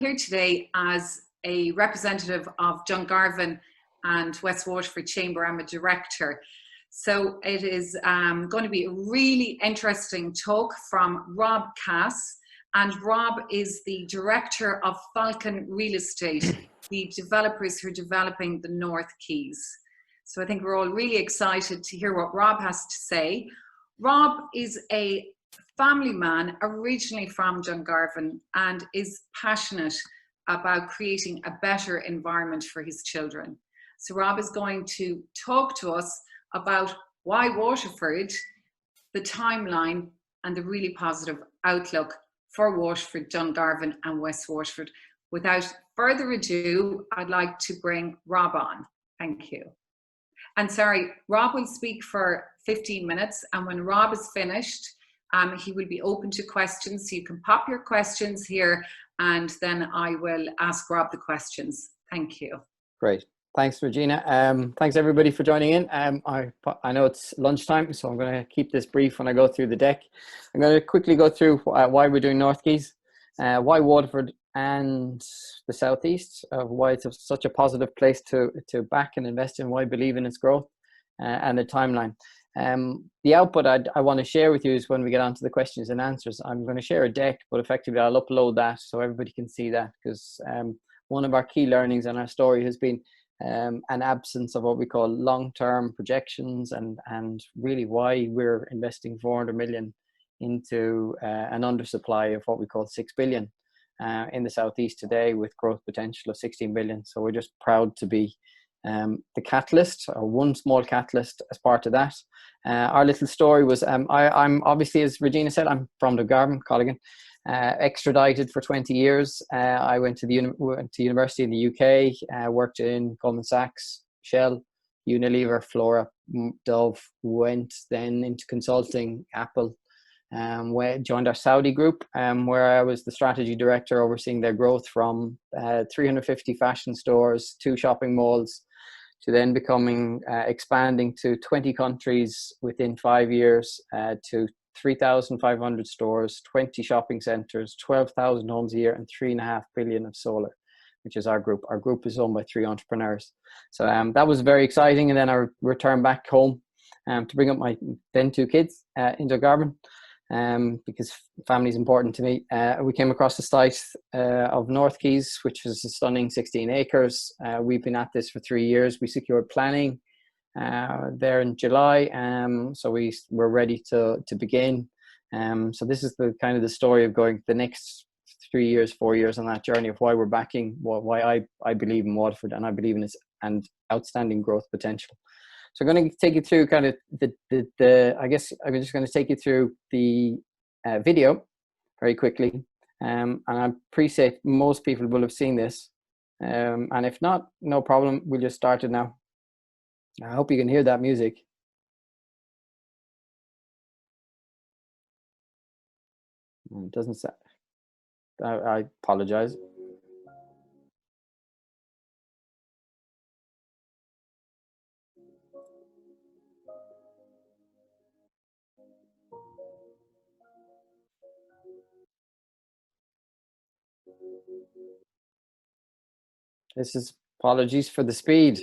here today as a representative of Dungarvan and West Waterford Chamber. I'm a director. So it is going to be a really interesting talk from Rob Cass. And Rob is the director of Falcon Real Estate, the developers who are developing the North Quays. So I think we're all really excited to hear what Rob has to say. Rob is a family man originally from Dungarvan and is passionate about creating a better environment for his children. So Rob is going to talk to us about why Waterford, the timeline, and the really positive outlook for Waterford, Dungarvan and West Waterford. Without further ado, I'd like to bring Rob on. Thank you. And sorry, Rob will speak for 15 minutes, and when Rob is finished, he will be open to questions. So you can pop your questions here, and then I will ask Rob the questions. Thank you. Great. Thanks, Regina. Thanks everybody for joining in. I know it's lunchtime, so I'm going to keep this brief when I go through the deck. I'm going to quickly go through why we're doing North Quays, why Waterford and the Southeast, why it's such a positive place to back and invest in, why I believe in its growth, and the timeline. The output I want to share with you is when we get on to the questions and answers. I'm going to share a deck, but effectively I'll upload that so everybody can see that, because one of our key learnings in our story has been an absence of what we call long-term projections, and really why we're investing 400 million into an undersupply of what we call 6 billion in the Southeast today, with growth potential of 16 billion. So we're just proud to be the catalyst, or one small catalyst as part of that. Our little story was, I'm obviously, as Regina said, I'm from Dungarvan, Colligan, extradited for 20 years. I went to university in the UK, worked in Goldman Sachs, Shell, Unilever, Flora, Dove, went then into consulting, Apple, joined our Saudi group, where I was the strategy director overseeing their growth from 350 fashion stores, 2 shopping malls, to then expanding to 20 countries within 5 years, to 3,500 stores, 20 shopping centres, 12,000 homes a year, and 3.5 billion of solar, which is our group. Our group is owned by 3 entrepreneurs. So that was very exciting. And then I returned back home to bring up my then 2 kids in Dungarvan, because family is important to me. We came across the site of North Quays, which is a stunning 16 acres. We've been at this for 3 years. We secured planning there in July, so we're ready to begin. So this is the kind of the story of going the next 3 years, 4 years on that journey of why we're backing, why I believe in Waterford, and I believe in its and outstanding growth potential. So I'm going to take you through kind of I guess I'm just going to take you through the video very quickly, and I appreciate most people will have seen this, and if not, no problem, we'll just start it now. I hope you can hear that music. It doesn't sound. I apologize. This is apologies for the speed.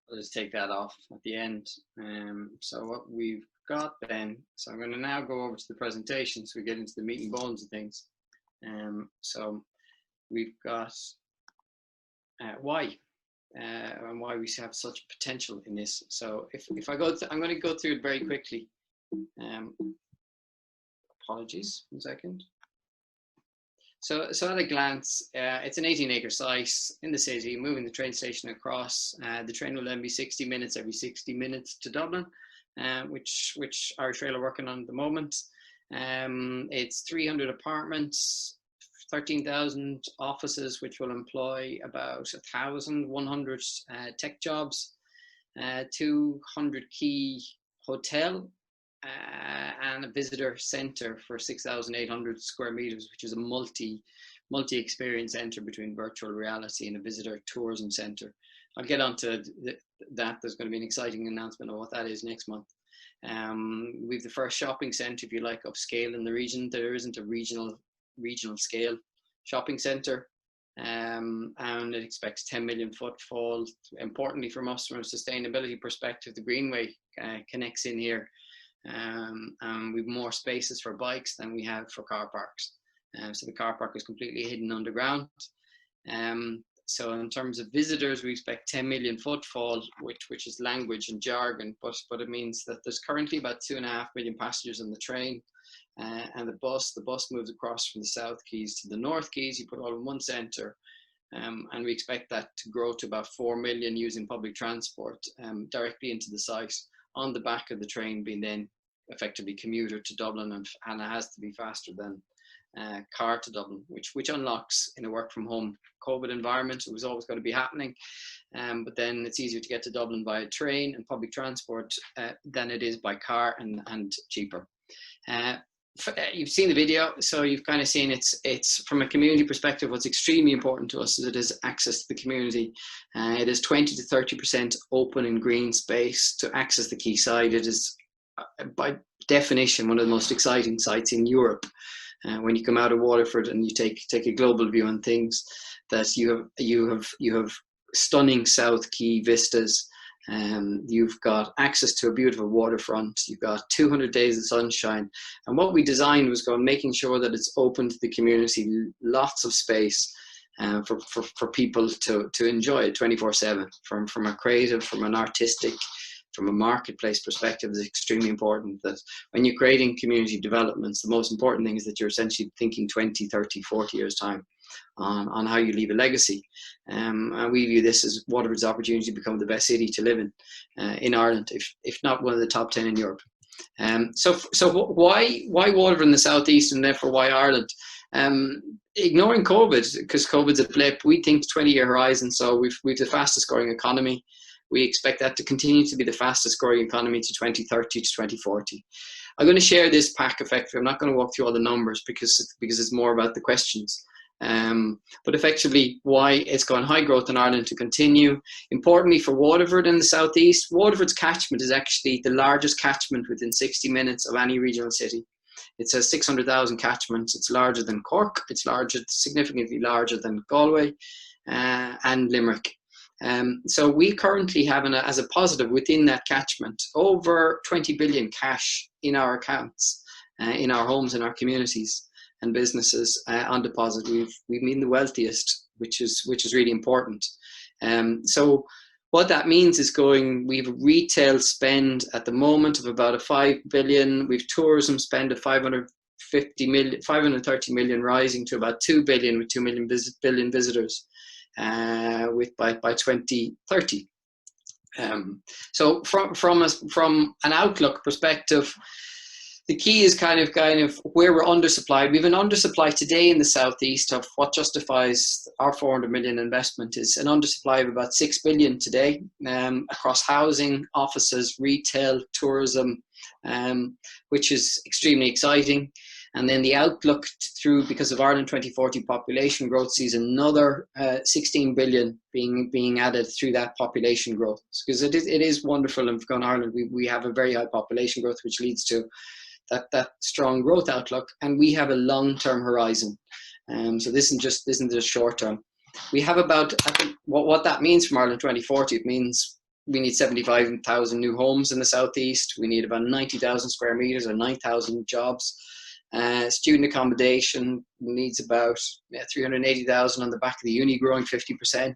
I'll just take that off at the end. So what we've got then, so I'm going to now go over to the presentation so we get into the meat and bones of things. So we've got why and why we have such potential in this. So if I go, I'm going to go through it very quickly. Apologies, 1 second. So at a glance, it's an 18-acre site in the city, moving the train station across. The train will then be 60 minutes every 60 minutes to Dublin, which Irish Rail are working on at the moment. It's 300 apartments, 13,000 offices, which will employ about 1,100 tech jobs, 200 key hotel, and a visitor centre for 6,800 square meters, which is a multi-experience centre between virtual reality and a visitor tourism centre. I'll get onto that. There's going to be an exciting announcement of what that is next month. We've the first shopping centre, if you like, of scale in the region. There isn't a regional scale shopping centre, and it expects 10 million footfall. Importantly from us, from a sustainability perspective, the Greenway connects in here. And we've more spaces for bikes than we have for car parks. So the car park is completely hidden underground. So in terms of visitors, we expect 10 million footfall, which is language and jargon, but it means that there's currently about 2.5 million passengers on the train. And the bus moves across from the South Quays to the North Quays. You put it all in one centre. And we expect that to grow to about 4 million using public transport directly into the site, on the back of the train being then effectively commuter to Dublin, and it has to be faster than car to Dublin, which unlocks in a work from home COVID environment. It was always going to be happening, but then it's easier to get to Dublin by train and public transport than it is by car, and cheaper. You've seen the video, so you've kind of seen it's from a community perspective. What's extremely important to us is it is access to the community. It is 20 to 30% open and green space to access the quayside. It is by definition one of the most exciting sites in Europe. When you come out of Waterford and you take a global view on things, that you have stunning South Quay vistas. You've got access to a beautiful waterfront. You've got 200 days of sunshine. And what we designed was making sure that it's open to the community, lots of space for people to enjoy it 24/7. From a creative, from an artistic, from a marketplace perspective, is extremely important that when you're creating community developments, the most important thing is that you're essentially thinking 20, 30, 40 years time on how you leave a legacy. And we view this as Waterford's opportunity to become the best city to live in Ireland, if not one of the top 10 in Europe. So why Waterford in the southeast, and therefore why Ireland? Ignoring COVID, because COVID's a blip, we think 20-year horizon. So we've the fastest growing economy. We expect that to continue to be the fastest growing economy to 2030 to 2040. I'm going to share this pack effectively. I'm not going to walk through all the numbers because it's more about the questions. But effectively, why it's gone high growth in Ireland to continue. Importantly for Waterford in the southeast, Waterford's catchment is actually the largest catchment within 60 minutes of any regional city. It's a 600,000 catchment. It's larger than Cork. It's significantly larger than Galway and Limerick. So we currently have, as a positive within that catchment, over 20 billion cash in our accounts, in our homes, in our communities and businesses on deposit. We've been the wealthiest, which is really important. So what that means is we've retail spend at the moment of about a 5 billion. We've tourism spend of 530 million, rising to about 2 billion with 2 billion visitors by 2030. So from an outlook perspective, the key is kind of where we're undersupplied. We have an undersupply today in the southeast of what justifies our 400 million investment is an undersupply of about 6 billion today across housing, offices, retail, tourism, which is extremely exciting. And then the outlook because of Ireland 2040 population growth sees another 16 billion being added through that population growth. Because it is wonderful in Ireland. We have a very high population growth, which leads to that strong growth outlook, and we have a long-term horizon. So this isn't just short term. We have about, I think, what that means from Ireland 2040. It means we need 75,000 new homes in the southeast. We need about 90,000 square meters or 9,000 jobs. Student accommodation needs about 380,000 on the back of the uni growing 50%.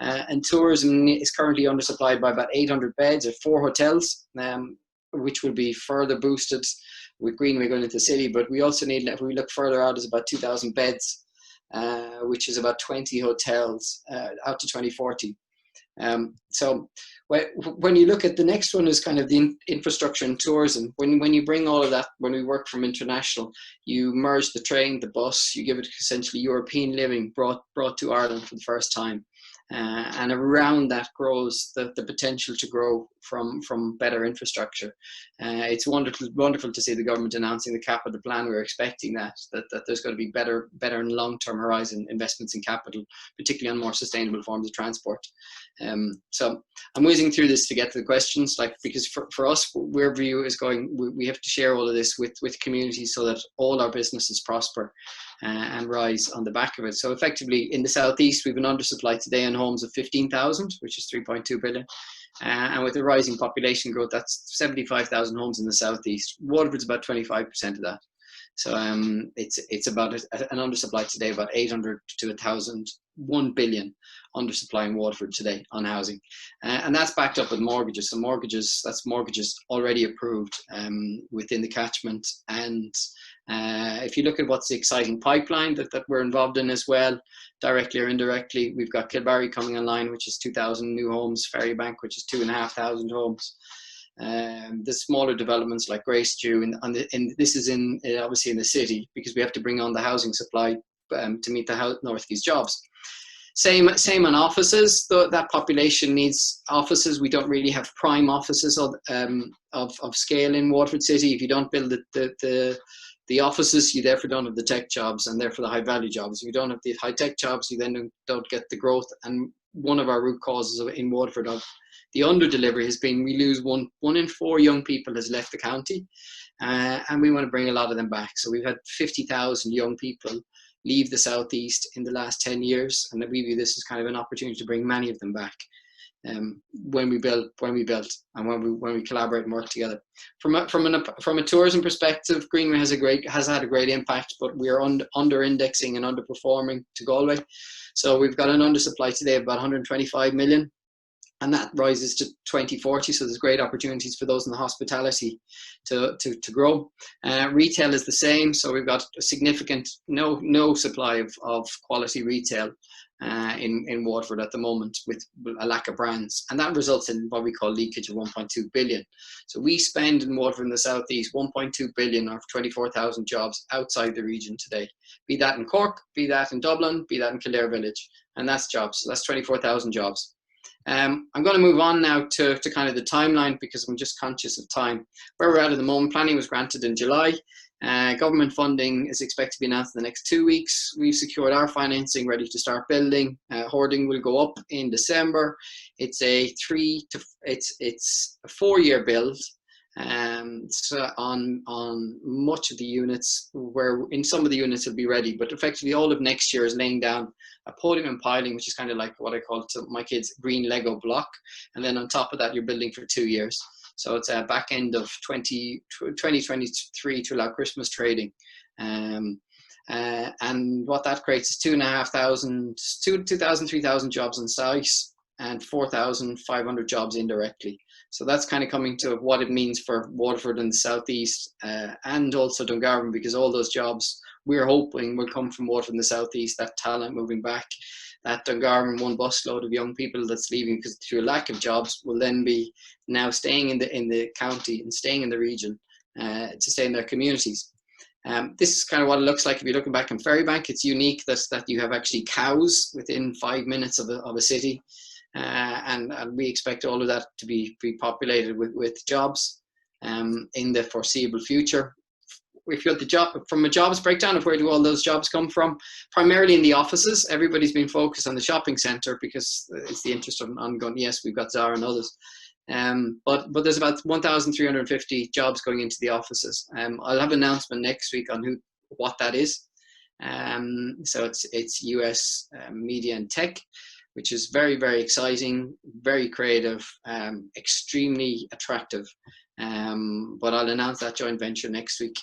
And tourism is currently undersupplied by about 800 beds or 4 hotels, which will be further boosted with Greenway going into the city. But we also need, if we look further out, is about 2,000 beds, which is about 20 hotels out to 2040. So when you look at the next one is kind of the infrastructure and tourism. When you bring all of that, when we work from international, you merge the train, the bus, you give it essentially European living brought to Ireland for the first time. And around that grows the potential to grow from better infrastructure. It's wonderful to see the government announcing the capital plan. We're expecting that there's going to be better and long-term horizon investments in capital, particularly on more sustainable forms of transport. So I'm whizzing through this to get to the questions, because for us, where view is going, we have to share all of this with communities so that all our businesses prosper and rise on the back of it. So effectively, in the southeast, we've an undersupply today in homes of 15,000, which is 3.2 billion. And with the rising population growth, that's 75,000 homes in the southeast. Waterford's about 25% of that. So it's about an undersupply today, about 800 to 1,000, 1 billion undersupply in Waterford today on housing. And that's backed up with mortgages. So that's mortgages already approved within the catchment. And if you look at what's the exciting pipeline that we're involved in as well, directly or indirectly, we've got Kilbarry coming online, which is 2,000 new homes, Ferrybank, which is 2,500 homes. The smaller developments like Grace Dew, and this is obviously in the city, because we have to bring on the housing supply to meet the North Quays jobs. Same on offices. That population needs offices. We don't really have prime offices of scale in Waterford City. If you don't build the offices, you therefore don't have the tech jobs and therefore the high value jobs. If you don't have the high tech jobs, you then don't get the growth. And one of our root causes in Waterford of the under delivery has been we lose one in 4 young people has left the county, and we want to bring a lot of them back. So we've had 50,000 young people leave the southeast in the last 10 years, and that we view this as kind of an opportunity to bring many of them back when we build and when we collaborate and work together. From a tourism perspective, Greenway has had a great impact, but we are under indexing and underperforming to Galway. So we've got an undersupply today of about 125 million. And that rises to 2040, so there's great opportunities for those in the hospitality to grow. Retail is the same, so we've got a significant no supply of quality retail in Waterford at the moment, with a lack of brands, and that results in what we call leakage of 1.2 billion. So we spend in Waterford in the southeast 1.2 billion of 24,000 jobs outside the region today. Be that in Cork, be that in Dublin, be that in Kildare Village, and that's jobs. So that's 24,000 jobs. I'm going to move on now to kind of the timeline, because I'm just conscious of time. Where we're at the moment, planning was granted in July. Government funding is expected to be announced in the next 2 weeks. We've secured our financing, ready to start building. Hoarding will go up in December. It's a 4-year build. So on much of the units, where in some of the units will be ready, but effectively all of next year is laying down a podium and piling, which is kind of like what I call to my kids green Lego block, and then on top of that you're building for 2 years. So it's a back end of 2023 to allow Christmas trading. And what that creates is 2,500, 2,000, 3,000 jobs on site and 4,500 jobs indirectly. So that's kind of coming to what it means for Waterford and the southeast, and also Dungarvan, because all those jobs we're hoping will come from Waterford and the southeast, that talent moving back. That Dungarvan one busload of young people that's leaving because through a lack of jobs will then be now staying in the county and staying in the region to stay in their communities. This is kind of what it looks like if you're looking back in Ferrybank. It's unique that you have actually cows within 5 minutes of a city, and we expect all of that to be populated with jobs in the foreseeable future. If you got from a jobs breakdown of where do all those jobs come from, primarily in the offices. Everybody's been focused on the shopping centre because it's the interest of ongoing. Yes, we've got Zara and others, but there's about 1,350 jobs going into the offices. I'll have an announcement next week on what that is. So it's US media and tech, which is very, very exciting, very creative, extremely attractive. But I'll announce that joint venture next week.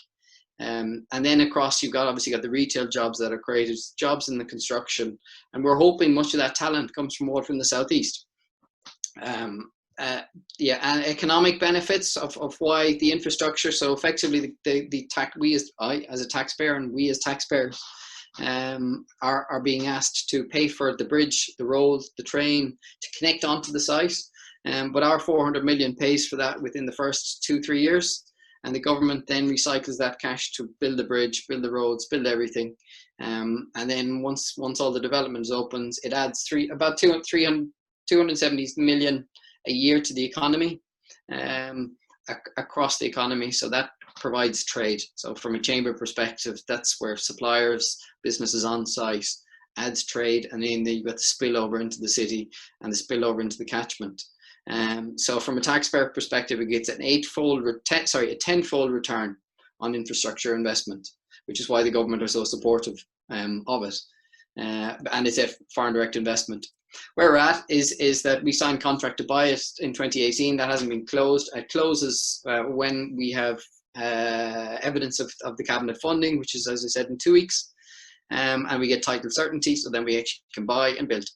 And then across, you've obviously got the retail jobs that are created, jobs in the construction, and we're hoping much of that talent comes from Waterford in the southeast. And economic benefits of why the infrastructure. So effectively, we as a taxpayer and we as taxpayers are being asked to pay for the bridge, the road, the train to connect onto the site. But our 400 million pays for that within the first 2-3 years. And the government then recycles that cash to build the bridge, build the roads, build everything. And then once all the development opens, it adds about 270 million a year to the economy, across the economy. So that provides trade. So from a chamber perspective, that's where suppliers, businesses on site, adds trade. And then you've got the spillover into the city and the spillover into the catchment. So from a taxpayer perspective, it gets a tenfold return on infrastructure investment, which is why the government are so supportive of it. And it's a foreign direct investment. Where we're at is that we signed contract to buy it in 2018. That hasn't been closed. It closes when we have evidence of the cabinet funding, which is, as I said, in 2 weeks. And we get title certainty, so then we actually can buy and build.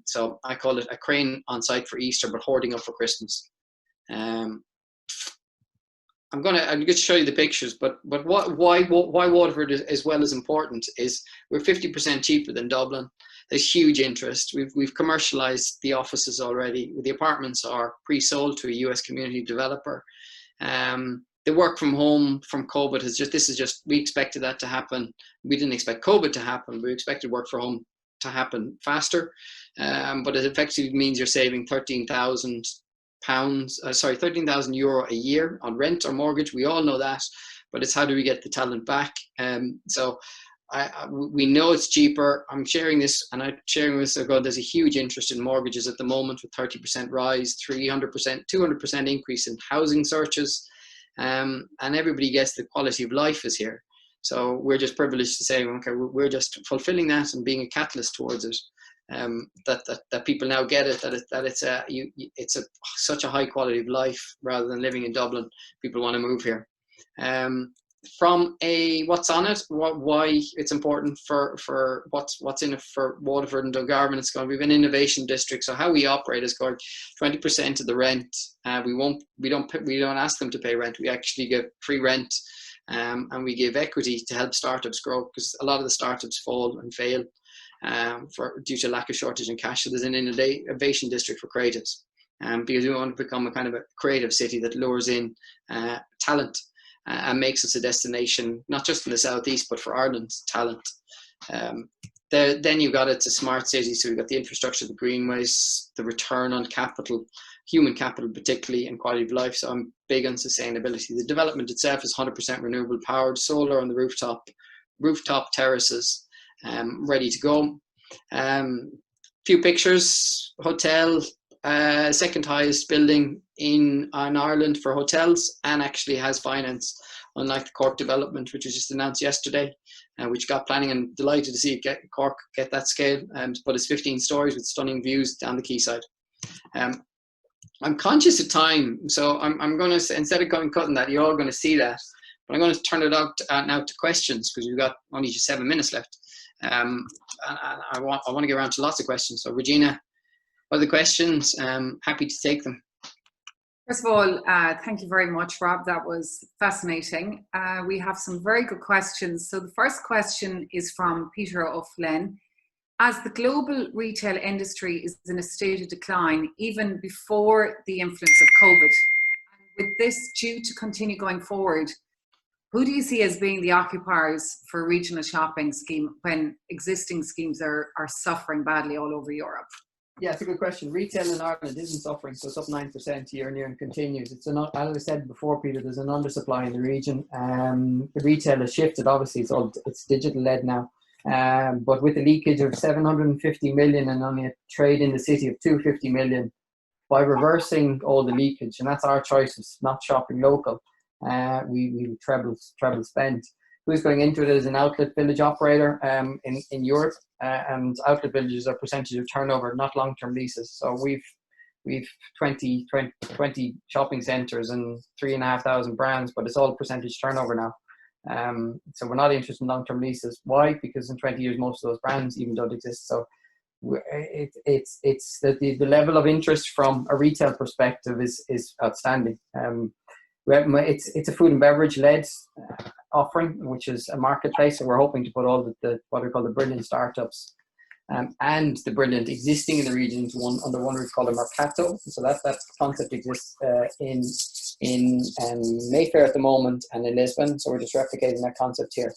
So I call it a crane on site for Easter, but hoarding up for Christmas. I'm going to show you the pictures, but why Waterford as well is important is we're 50% cheaper than Dublin. There's huge interest. We've commercialized the offices already. The apartments are pre-sold to a US community developer. The work from home from COVID we expected that to happen. We didn't expect COVID to happen. We expected work from home to happen faster, but it effectively means you're saving €13,000 euro a year on rent or mortgage. We all know that, but it's how do we get the talent back? So we know it's cheaper. I'm sharing this, and I'm sharing this. There's a huge interest in mortgages at the moment with 30% rise, 300%, 200% increase in housing searches, and everybody gets the quality of life is here. So we're just privileged to say, okay, we're just fulfilling that and being a catalyst towards it. That people now get it, that it's such a high quality of life rather than living in Dublin. People want to move here. From what's on it, why it's important for what's in it for Waterford and Dungarvan. It's going to be an innovation district. So how we operate is called 20% of the rent. We don't ask them to pay rent. We actually give free rent. And we give equity to help startups grow, because a lot of the startups fall and fail due to lack of shortage in cash. So there's an innovation district for creatives, because we want to become a kind of a creative city that lures in talent and makes us a destination, not just in the southeast, but for Ireland's talent. Then you've got it's a smart city, so we've got the infrastructure, the greenways, the return on capital, human capital particularly, and quality of life. So I'm big on sustainability. The development itself is 100% renewable powered, solar on the rooftop terraces, ready to go. Few pictures, hotel, second highest building in Ireland for hotels, and actually has finance, unlike the Cork development, which was just announced yesterday, which got planning, and delighted to see Cork get that scale. But it's 15 stories with stunning views down the quayside. I'm conscious of time, so I'm going to, instead of cutting that, you're all going to see that, but I'm going to turn it out now to questions, because we've got only just 7 minutes left. And I want to get around to lots of questions. So Regina, what are the questions? Happy to take them. First of all, thank you very much, Rob. That was fascinating. We have some very good questions. So the first question is from Peter O'Flynn. As the global retail industry is in a state of decline, even before the influence of COVID, and with this due to continue going forward, who do you see as being the occupiers for a regional shopping scheme when existing schemes are suffering badly all over Europe? Yeah, it's a good question. Retail in Ireland isn't suffering, so it's up 9% year on year and continues. As I said before, Peter, there's an undersupply in the region. The retail has shifted, obviously, it's digital led now. But with the leakage of 750 million and only a trade in the city of 250 million, by reversing all the leakage, and that's our choice of not shopping local, we treble spend. Who's going into it as an outlet village operator in Europe, and outlet villages are percentage of turnover, not long-term leases. So we've 20 shopping centres and 3,500 brands, but it's all percentage turnover now. So we're not interested in long-term leases. Why? Because in 20 years, most of those brands even don't exist. So it's the level of interest from a retail perspective is outstanding. It's a food and beverage led offering, which is a marketplace. So we're hoping to put all the what we call the brilliant startups and the brilliant existing in the region under one roof called a mercato. So that concept exists in Mayfair at the moment and in Lisbon. So we're just replicating that concept here.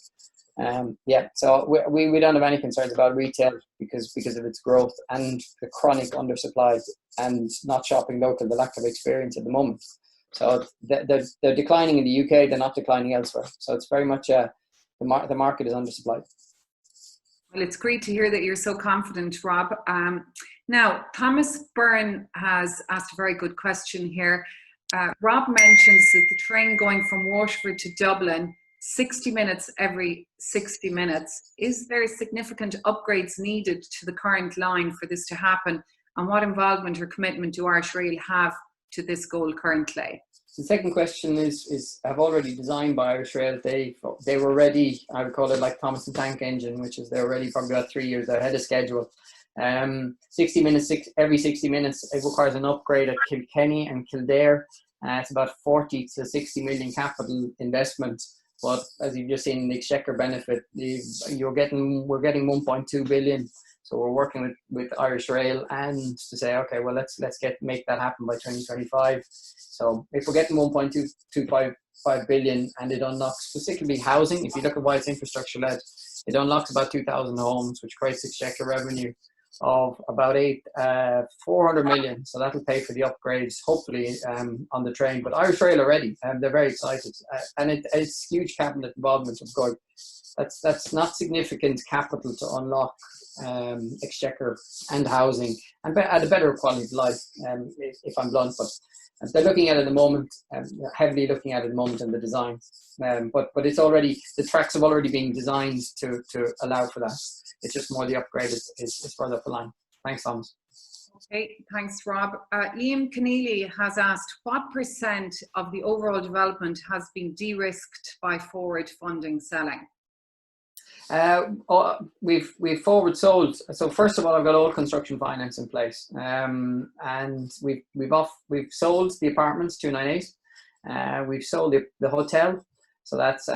So we don't have any concerns about retail because of its growth and the chronic undersupply and not shopping local, the lack of experience at the moment. So they're declining in the UK, they're not declining elsewhere. So it's very much the market is undersupplied. Well, it's great to hear that you're so confident, Rob. Now, Thomas Byrne has asked a very good question here. Rob mentions that the train going from Waterford to Dublin, 60 minutes every 60 minutes. Is there significant upgrades needed to the current line for this to happen? And what involvement or commitment do Irish Rail have to this goal currently? The second question is have already designed by Irish Rail. They were ready, I would call it like Thomas the Tank Engine, which is they're ready probably about 3 years ahead of schedule. 60 minutes, every 60 minutes, it requires an upgrade at Kilkenny and Kildare. It's about 40 to 60 million capital investment. But as you've just seen, the Exchequer benefit, we're getting 1.2 billion. So we're working with Irish Rail and to say, okay, well, let's make that happen by 2025. So if we're getting 1.225 billion and it unlocks particularly housing, if you look at why it's infrastructure led, it unlocks about 2,000 homes, which creates Exchequer revenue of about 400 million. So that'll pay for the upgrades, hopefully, on the train. But Irish Rail are ready, and they're very excited. And it's huge cabinet involvement of going. That's not significant capital to unlock Exchequer and housing and at a better quality of life, if I'm blunt. But they're looking at it at the moment, heavily looking at it at the moment in the design. But it's already, the tracks have already been designed to allow for that. It's just more the upgrade is further up the line. Thanks, Thomas. Okay, thanks, Rob. Liam Keneally has asked, what % of the overall development has been de-risked by forward funding selling? We've forward sold. So first of all, I've got all construction finance in place, and we've sold the apartments 298. We've sold the hotel, so that's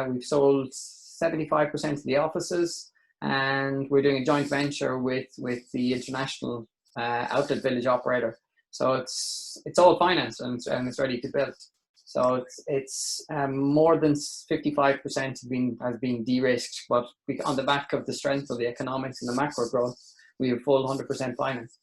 we've sold 75% of the offices, and we're doing a joint venture with the international outlet village operator. So it's all financed and it's ready to build. So it's more than 55% has been de-risked, but on the back of the strength of the economics and the macro growth, we have full 100% finance.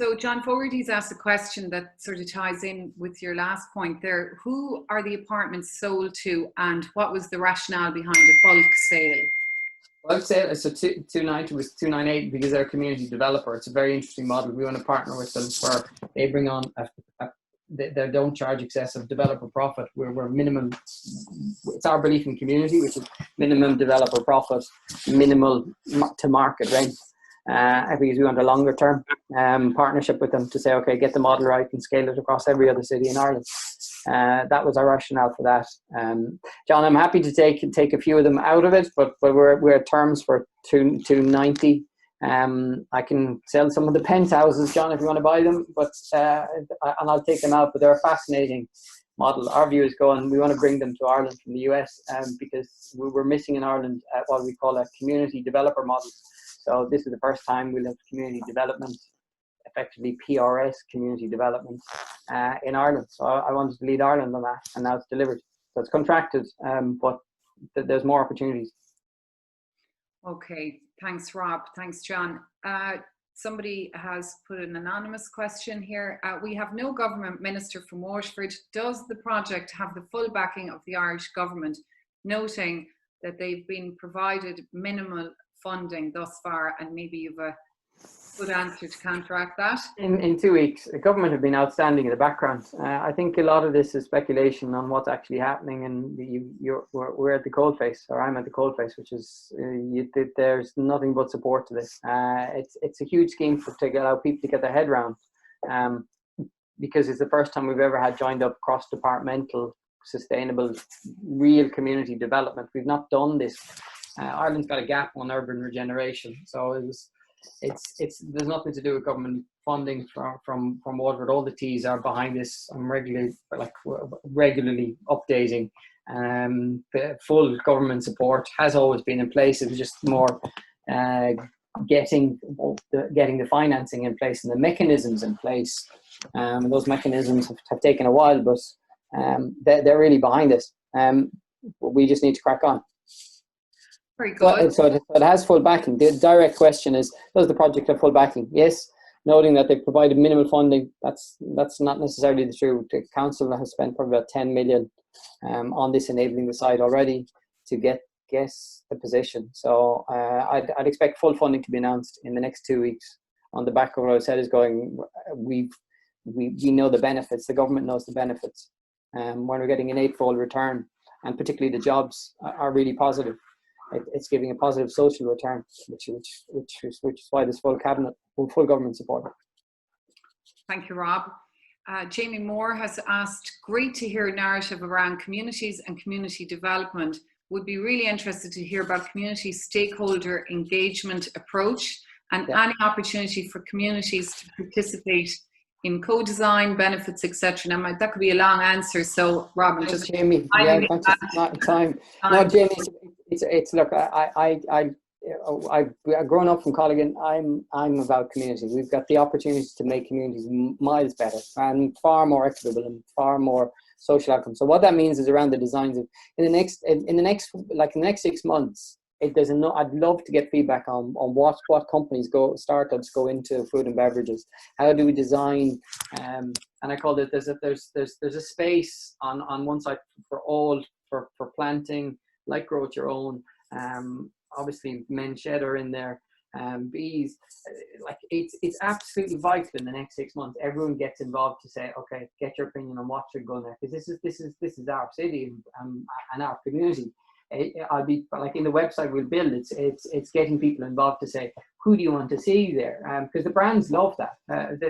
So John Fogarty's asked a question that sort of ties in with your last point there. Who are the apartments sold to, and what was the rationale behind a bulk sale? Bulk sale, so 290 was 298 because they're a community developer. It's a very interesting model. We want to partner with them for, they bring on, they don't charge excessive developer profit. We're minimum, it's our belief in community, which is minimum developer profit, minimal to market rent. Because we want a longer term partnership with them to say, okay, get the model right and scale it across every other city in Ireland. That was our rationale for that. John, I'm happy to take a few of them out of it, but we're at terms for 290. I can sell some of the penthouses, John, if you want to buy them, but and I'll take them out. But they're a fascinating model. Our view is we want to bring them to Ireland from the US because we're missing in Ireland what we call a community developer model. So this is the first time we'll have community development, effectively PRS, community development, in Ireland. So I wanted to lead Ireland on that, and now it's delivered. So it's contracted, but there's more opportunities. Okay, thanks Rob, thanks John. Somebody has put an anonymous question here. We have no government minister from Waterford. Does the project have the full backing of the Irish government, noting that they've been provided minimal funding thus far, and maybe you've a good answer to counteract that? In 2 weeks, the government have been outstanding in the background. I think a lot of this is speculation on what's actually happening, and we're at the coalface, or I'm at the coalface, which is there's nothing but support to this. It's a huge scheme to allow people to get their head around, because it's the first time we've ever had joined up cross-departmental, sustainable, real community development. We've not done this. Ireland's got a gap on urban regeneration, so there's nothing to do with government funding from Waterford. All the T's are behind this. I'm regularly updating. The full government support has always been in place. It was just more getting the financing in place and the mechanisms in place. Those mechanisms have taken a while, but they're really behind this. We just need to crack on. Very good. So it has full backing. The direct question is, does the project have full backing? Yes, noting that they've provided minimal funding. That's not necessarily the truth. The council has spent probably about 10 million on this enabling the site already to get the position. So I'd expect full funding to be announced in the next 2 weeks. On the back of what I said is going, we know the benefits. The government knows the benefits. When we're getting an 8-fold return, and particularly the jobs are really positive. It's giving a positive social return, which is why there's full government support. Thank you, Rob. Jamie Moore has asked, great to hear a narrative around communities and community development. Would be really interested to hear about community stakeholder engagement approach and any opportunity for communities to participate in co-design, benefits, etc. Now, that could be a long answer, so Rob, I'm just... Jamie, not time. No, Jamie, it's look, I've grown up from Colligan. I'm about community. We've got the opportunities to make communities miles better and far more equitable and far more social outcomes. So what that means is around the designs of in the next 6 months. I'd love to get feedback on what companies startups go into food and beverages. How do we design? And I call it there's a space on one side for planting, like grow it your own. Obviously, men shed are in there. Bees, it's absolutely vital in the next 6 months. Everyone gets involved to say, okay, get your opinion on what should go there, because this is our city and our community. I'll be like in the website we'll build. It's getting people involved to say, who do you want to see there? Because the brands love that.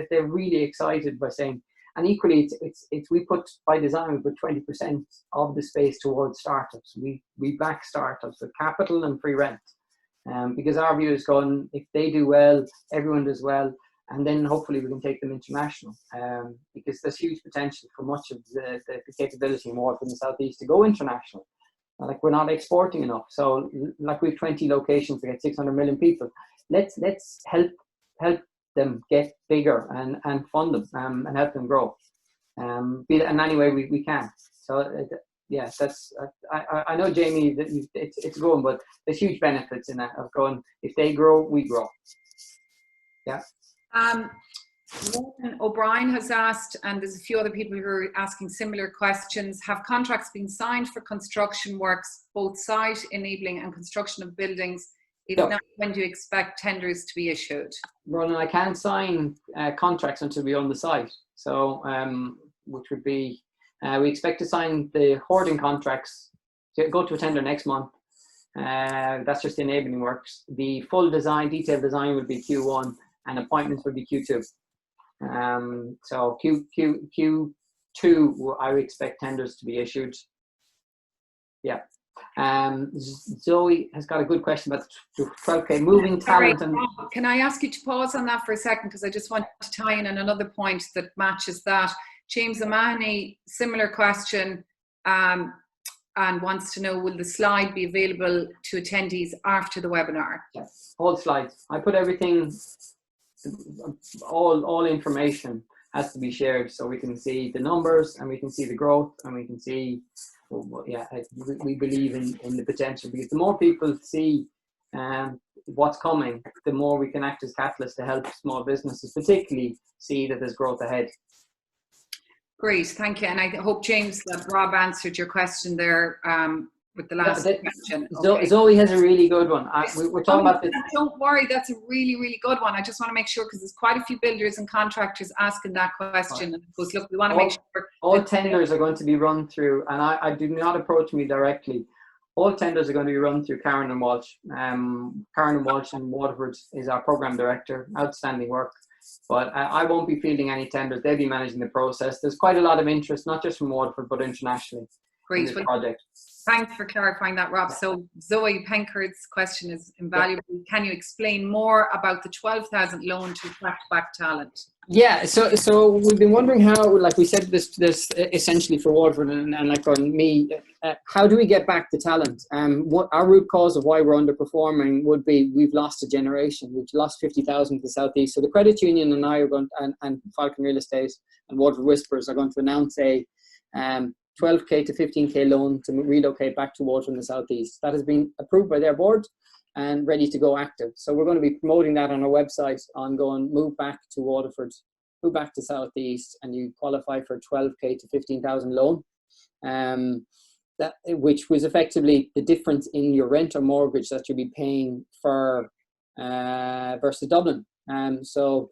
They're really excited by saying. And equally, it's we put by design, we put 20% of the space towards startups. We back startups with capital and free rent, because our view is going, if they do well, everyone does well, and then hopefully we can take them international. Because there's huge potential for much of the capability more from the southeast to go international. Like, we're not exporting enough. So like, we have 20 locations to get 600 million people. Let's help them get bigger and fund them and help them grow. Be that in any way we can. So that's I know, Jamie, that it's growing, but there's huge benefits in that of going. If they grow, we grow. Yeah. Lauren O'Brien has asked, and there's a few other people who are asking similar questions. Have contracts been signed for construction works, both site enabling and construction of buildings? If not, when do you expect tenders to be issued? Ronan, I can't sign contracts until we're on the site. So, which would be, we expect to sign the hoarding contracts, to go to a tender next month. That's just the enabling works. The full design, detailed design would be Q1, and appointments would be Q2. So Q2, I would expect tenders to be issued. Yeah. Zoe has got a good question about the 12K moving talent. Sorry, Rob, can I ask you to pause on that for a second, because I just want to tie in another point that matches that. James O'Mahony, similar question, and wants to know, will the slide be available to attendees after the webinar? Yes, all slides. I put everything, all information has to be shared, so we can see the numbers and we can see the growth and we can see, yeah, we believe in the potential, because the more people see what's coming, the more we can act as catalysts to help small businesses particularly see that there's growth ahead. Great, thank you. And I hope, James, that Rob answered your question there with the last question. Okay. Zoe has a really good one. We're talking about this. Don't worry, that's a really, really good one. I just want to make sure, because there's quite a few builders and contractors asking that question. And of course, look, we want to make sure. All tenders are going to be run through, and I do not approach me directly. All tenders are going to be run through Karen and Walsh. Karen and Walsh in Waterford is our program director. Outstanding work. But I won't be fielding any tenders. They'll be managing the process. There's quite a lot of interest, not just from Waterford, but internationally. Great. In this project. Thanks for clarifying that, Rob. So Zoe Penkard's question is invaluable. Yeah. Can you explain more about the 12,000 loan to attract back talent? Yeah, so we've been wondering how, like we said, this essentially for Waterford and like on me, how do we get back the talent? What our root cause of why we're underperforming would be we've lost a generation. We've lost 50,000 to the southeast. So the credit union and I are going and Falcon Real Estate and Waterford Whispers are going to announce a 12K to 15K loan to relocate back to Waterford in the southeast. That has been approved by their board and ready to go active. So we're going to be promoting that on our website on going move back to Waterford, move back to southeast, and you qualify for 12K to 15,000 loan. That which was effectively the difference in your rent or mortgage that you'll be paying for versus Dublin. That'll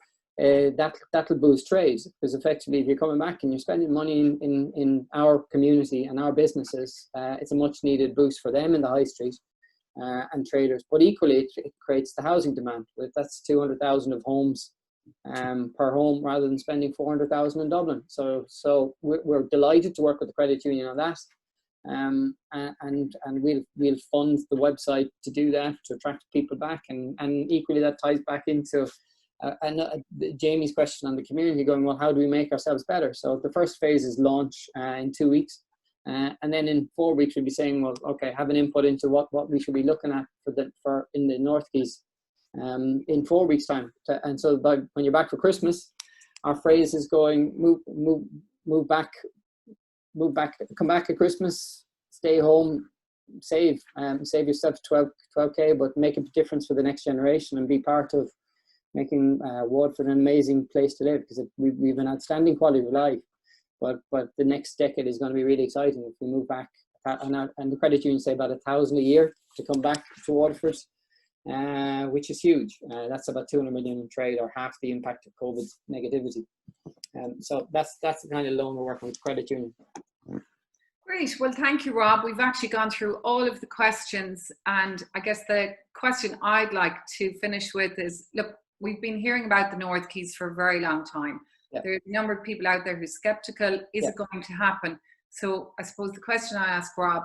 boost trade, because effectively if you're coming back and you're spending money in our community and our businesses, it's a much needed boost for them in the high street and traders. But equally it creates the housing demand. That's 200,000 of homes per home rather than spending 400,000 in Dublin. So we're delighted to work with the credit union on that. And we'll fund the website to do that, to attract people back, and equally that ties back into Jamie's question on the community, going, well, how do we make ourselves better? So the first phase is launch in 2 weeks, and then in 4 weeks we'll be saying, well, okay, have an input into what we should be looking at for in the North Quays in 4 weeks time. And so when you're back for Christmas, our phrase is going move back, come back at Christmas, stay home, save yourself 12K, but make a difference for the next generation and be part of making Waterford an amazing place to live, because we've an outstanding quality of life, but the next decade is going to be really exciting if we move back. And the credit union say about 1,000 a year to come back to Waterford, which is huge. That's about 200 million in trade, or half the impact of COVID negativity. So that's the kind of loan we're working with credit union. Great. Well, thank you, Rob. We've actually gone through all of the questions, and I guess the question I'd like to finish with is, look, we've been hearing about the North Quays for a very long time. Yep. There's a number of people out there who's skeptical. Is it going to happen? So I suppose the question I ask Rob,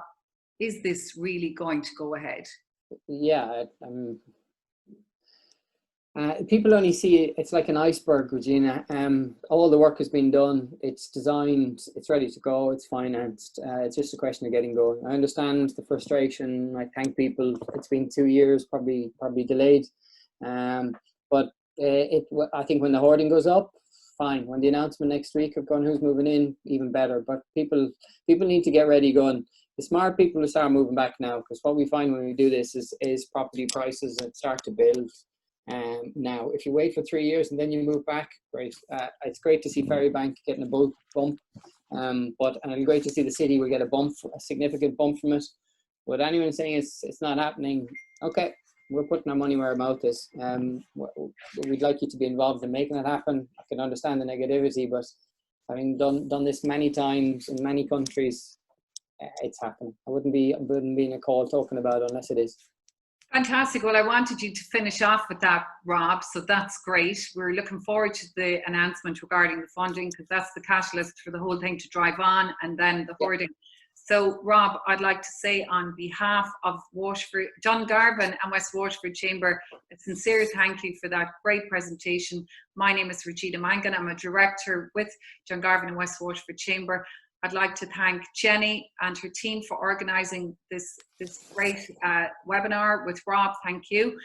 is this really going to go ahead? Yeah, people only see it's like an iceberg, Regina. All the work has been done. It's designed. It's ready to go. It's financed. It's just a question of getting going. I understand the frustration. I thank people. It's been 2 years, probably delayed. But I think when the hoarding goes up, fine. When the announcement next week of going who's moving in, even better. But people need to get ready going. The smart people will start moving back now, because what we find when we do this is property prices that start to build. Now, if you wait for 3 years and then you move back, great. It's great to see Ferrybank getting a bump, and it's great to see the city will get a significant bump from it. But anyone saying it's not happening, okay, we're putting our money where our mouth is. We'd like you to be involved in making it happen. I can understand the negativity, but having done this many times in many countries, it's happening. I wouldn't be in a call talking about it unless it is. Fantastic. Well, I wanted you to finish off with that, Rob, so that's great. We're looking forward to the announcement regarding the funding, because that's the catalyst for the whole thing to drive on, and then the hoarding. So, Rob, I'd like to say on behalf of Waterford, Dungarvan and West Waterford Chamber, a sincere thank you for that great presentation. My name is Regina Mangan. I'm a director with Dungarvan and West Waterford Chamber. I'd like to thank Jenny and her team for organising this great webinar with Rob. Thank you.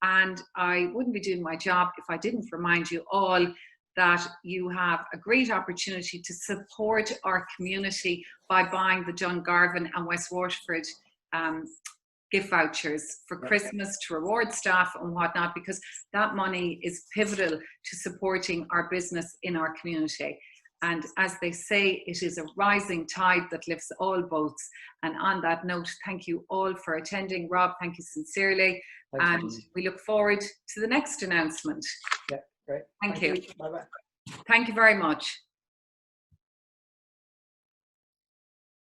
And I wouldn't be doing my job if I didn't remind you all that you have a great opportunity to support our community by buying the Dungarvan and West Waterford gift vouchers for Christmas to reward staff and whatnot, because that money is pivotal to supporting our business in our community. And as they say, it is a rising tide that lifts all boats. And on that note, thank you all for attending. Rob, thank you sincerely. And we look forward to the next announcement. Yeah, great. Thank you. Bye-bye. Thank you very much.